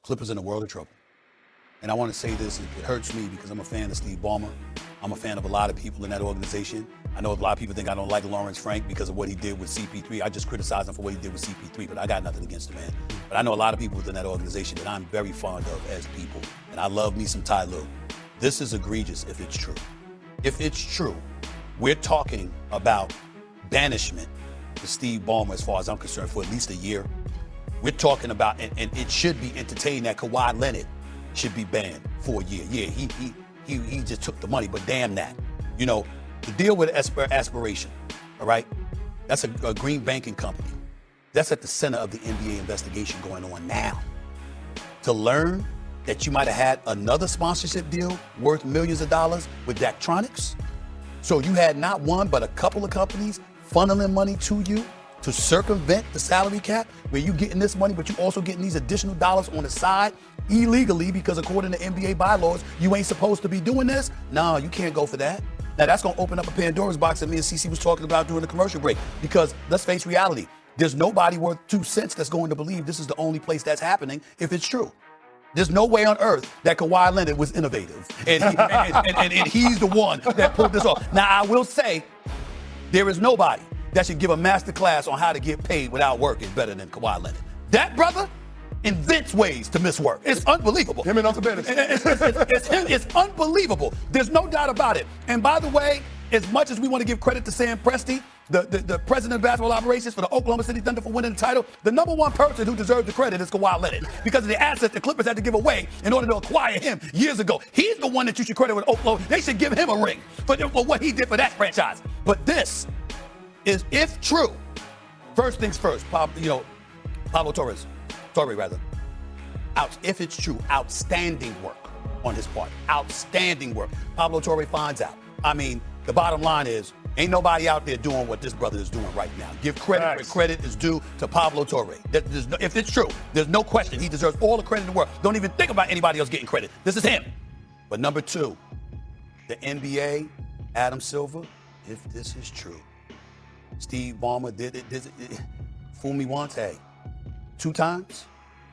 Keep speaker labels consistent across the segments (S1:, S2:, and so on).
S1: Clippers in a world of trouble. And I want to say this, it hurts me because I'm a fan of Steve Ballmer. I'm a fan of a lot of people in that organization. I know a lot of people think I don't like Lawrence Frank because of what he did with CP3. I just criticize him for what he did with CP3, but I got nothing against the man. But I know a lot of people within that organization that I'm very fond of as people, and I love me some Ty Lue. This is egregious if it's true. If it's true, we're talking about banishment for Steve Ballmer, as far as I'm concerned, for at least a year. We're talking about, and it should be entertained that Kawhi Leonard should be banned for a year. Yeah, he just took the money, but damn that. You know, the deal with Aspiration, all right? That's a green banking company. That's at the center of the NBA investigation going on now. To learn that you might have had another sponsorship deal worth millions of dollars with Daktronics. So you had not one, but a couple of companies funneling money to you to circumvent the salary cap, where you getting this money, but you also getting these additional dollars on the side illegally, because according to NBA bylaws, you ain't supposed to be doing this. No, you can't go for that. Now that's gonna open up a Pandora's box that me and CC was talking about during the commercial break, because let's face reality, there's nobody worth 2 cents that's going to believe this is the only place that's happening if it's true. There's no way on earth that Kawhi Leonard was innovative, and he's the one that pulled this off. Now I will say, there is nobody that should give a master class on how to get paid without working better than Kawhi Leonard. That brother invents ways to miss work. It's unbelievable.
S2: Him and Uncle Dennis.
S1: It's unbelievable. There's no doubt about it. And by the way, as much as we want to give credit to Sam Presti, the president of basketball operations for the Oklahoma City Thunder for winning the title, the number one person who deserves the credit is Kawhi Leonard, because of the assets the Clippers had to give away in order to acquire him years ago. He's the one that you should credit with Oklahoma. They should give him a ring for what he did for that franchise. But this is, if true, first things first, Pablo Torre, if it's true, outstanding work on his part. Outstanding work. Pablo Torre finds out. I mean, the bottom line is, ain't nobody out there doing what this brother is doing right now. Give credit where credit is due to Pablo Torre. If it's true, there's no question he deserves all the credit in the world. Don't even think about anybody else getting credit. This is him. But number two, the NBA, Adam Silver, if this is true, Steve Ballmer did it. Fool me once, hey. 2 times,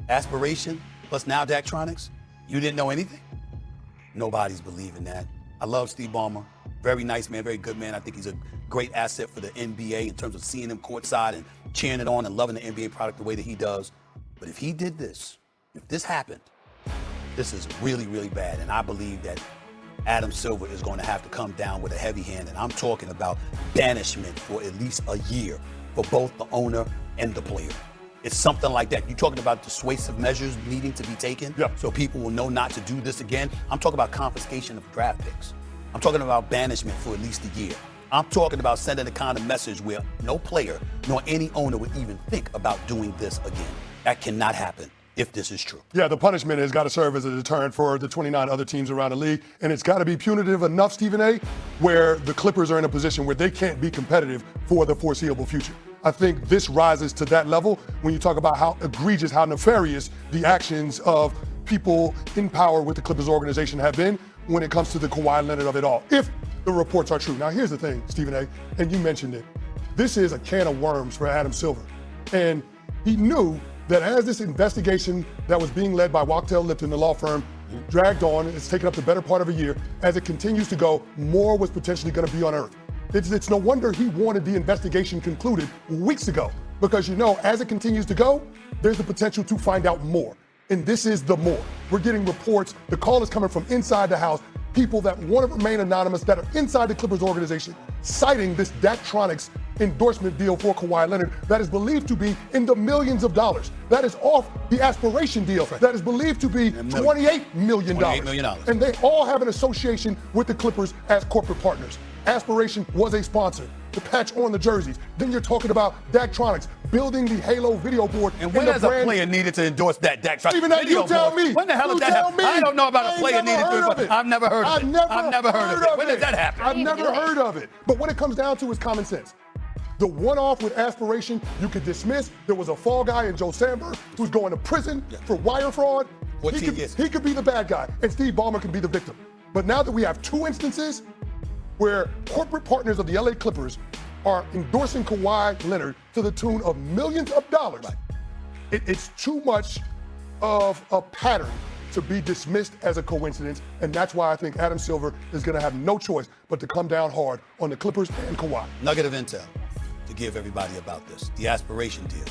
S1: Aspiration, plus now Daktronics. You didn't know anything? Nobody's believing that. I love Steve Ballmer. Very nice man, very good man. I think he's a great asset for the NBA in terms of seeing him courtside and cheering it on and loving the NBA product the way that he does. But if he did this, if this happened, this is really, really bad. And I believe that Adam Silver is going to have to come down with a heavy hand. And I'm talking about banishment for at least a year for both the owner and the player. It's something like that. You're talking about dissuasive measures needing to be taken so people will know not to do this again. I'm talking about confiscation of draft picks. I'm talking about banishment for at least a year. I'm talking about sending the kind of message where no player nor any owner would even think about doing this again. That cannot happen if this is true.
S2: Yeah, the punishment has got to serve as a deterrent for the 29 other teams around the league, and it's got to be punitive enough, Stephen A., where the Clippers are in a position where they can't be competitive for the foreseeable future. I think this rises to that level when you talk about how egregious, how nefarious the actions of people in power with the Clippers organization have been when it comes to the Kawhi Leonard of it all, if the reports are true. Now, here's the thing, Stephen A., and you mentioned it. This is a can of worms for Adam Silver. And he knew that as this investigation that was being led by Wachtell Lipton, the law firm, dragged on, it's taken up the better part of a year, as it continues to go, more was potentially going to be unearthed. It's no wonder he wanted the investigation concluded weeks ago, because as it continues to go, there's the potential to find out more. And this is the more. We're getting reports, the call is coming from inside the house, people that want to remain anonymous that are inside the Clippers organization, citing this Daktronics endorsement deal for Kawhi Leonard that is believed to be in the millions of dollars. That is off the Aspiration deal that is believed to be $28 million.
S1: $28 million.
S2: And they all have an association with the Clippers as corporate partners. Aspiration was a sponsor, the patch on the jerseys. Then you're talking about Daktronics, building the Halo video board.
S1: And when has a player needed to endorse that Daktronics
S2: Even that, you tell me.
S1: When the hell did that happen? I don't know about a player needed to endorse it. I've never heard of it. I've never heard of it. When did that happen?
S2: I've never heard of it. But what it comes down to is common sense. The one-off with Aspiration, you could dismiss. There was a fall guy in Joe Sandberg who's going to prison for wire fraud. He could be the bad guy, and Steve Ballmer could be the victim. But now that we have 2 instances where corporate partners of the LA Clippers are endorsing Kawhi Leonard to the tune of millions of dollars, it's too much of a pattern to be dismissed as a coincidence, and that's why I think Adam Silver is going to have no choice but to come down hard on the Clippers and Kawhi.
S1: Nugget of intel to give everybody about this. The aspiration deal,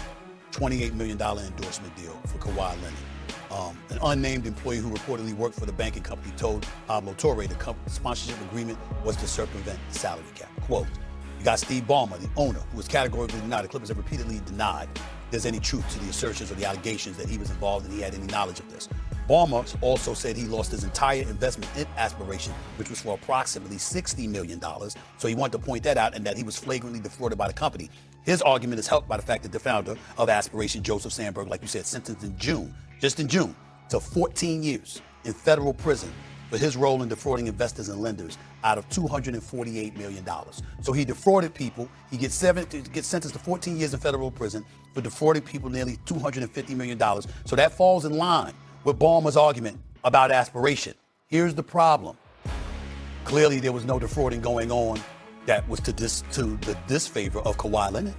S1: $28 million endorsement deal for Kawhi Leonard. An unnamed employee who reportedly worked for the banking company told Pablo Torre the sponsorship agreement was to circumvent the salary cap. Quote, you got Steve Ballmer, the owner, who was categorically denied. The Clippers have repeatedly denied there's any truth to the assertions or the allegations that he was involved and he had any knowledge of this. Ballmer also said he lost his entire investment in Aspiration, which was for approximately $60 million. So he wanted to point that out and that he was flagrantly defrauded by the company. His argument is helped by the fact that the founder of Aspiration, Joseph Sandberg, like you said, sentenced in June, just in June, to 14 years in federal prison for his role in defrauding investors and lenders out of $248 million. So he defrauded people. He gets sentenced to 14 years in federal prison for defrauding people nearly $250 million. So that falls in line with Ballmer's argument about aspiration. Here's the problem. Clearly, there was no defrauding going on that was to the disfavor of Kawhi Leonard.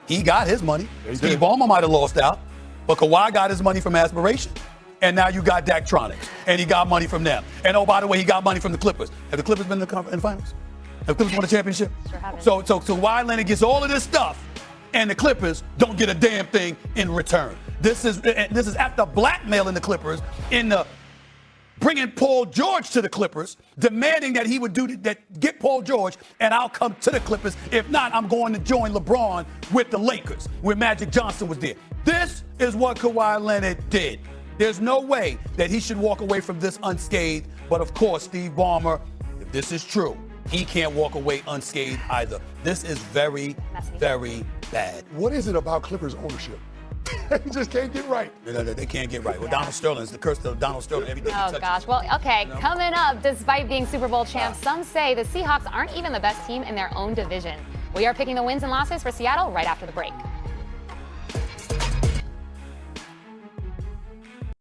S1: He got his money. Steve Ballmer might have lost out, but Kawhi got his money from aspiration. And now you got Daktronics, and he got money from them. And oh, by the way, he got money from the Clippers. Have the Clippers been in the finals? Have the Clippers won the championship?
S3: Sure haven't.
S1: So Kawhi Leonard gets all of this stuff, and the Clippers don't get a damn thing in return. This is after blackmailing the Clippers in the bringing Paul George to the Clippers, demanding that he would get Paul George, and I'll come to the Clippers. If not, I'm going to join LeBron with the Lakers, where Magic Johnson was there. This is what Kawhi Leonard did. There's no way that he should walk away from this unscathed. But of course, Steve Ballmer, if this is true, he can't walk away unscathed either. This is very, very bad.
S2: What is it about Clippers ownership? They just can't get right.
S1: No, they can't get right. Well, Donald Sterling is the curse of Donald Sterling. Everything he
S3: Oh,
S1: touches.
S3: gosh. Well, okay, coming up, despite being Super Bowl champs, some say the Seahawks aren't even the best team in their own division. We are picking the wins and losses for Seattle right after the break.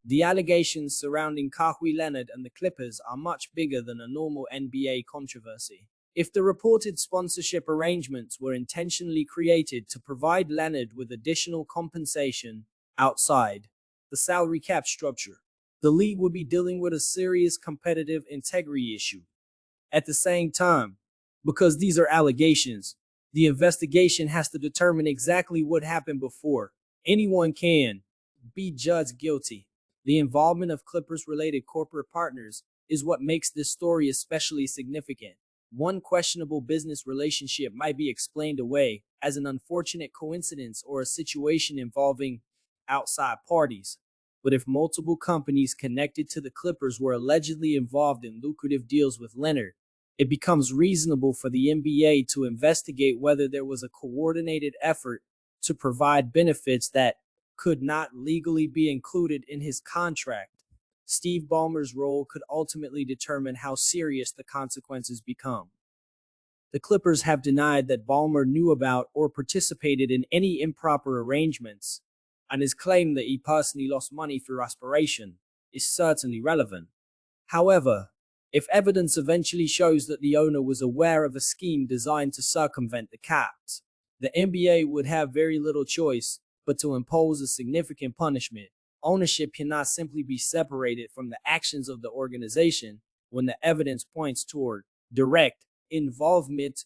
S4: The allegations surrounding Kawhi Leonard and the Clippers are much bigger than a normal NBA controversy. If the reported sponsorship arrangements were intentionally created to provide Leonard with additional compensation outside the salary cap structure, the league would be dealing with a serious competitive integrity issue. At the same time, because these are allegations, the investigation has to determine exactly what happened before anyone can be judged guilty. The involvement of Clippers-related corporate partners is what makes this story especially significant. One questionable business relationship might be explained away as an unfortunate coincidence or a situation involving outside parties. But if multiple companies connected to the Clippers were allegedly involved in lucrative deals with Leonard, it becomes reasonable for the NBA to investigate whether there was a coordinated effort to provide benefits that could not legally be included in his contract. Steve Ballmer's role could ultimately determine how serious the consequences become. The Clippers have denied that Ballmer knew about or participated in any improper arrangements, and his claim that he personally lost money through aspiration is certainly relevant. However, if evidence eventually shows that the owner was aware of a scheme designed to circumvent the caps, the NBA would have very little choice but to impose a significant punishment. Ownership cannot simply be separated from the actions of the organization when the evidence points toward direct involvement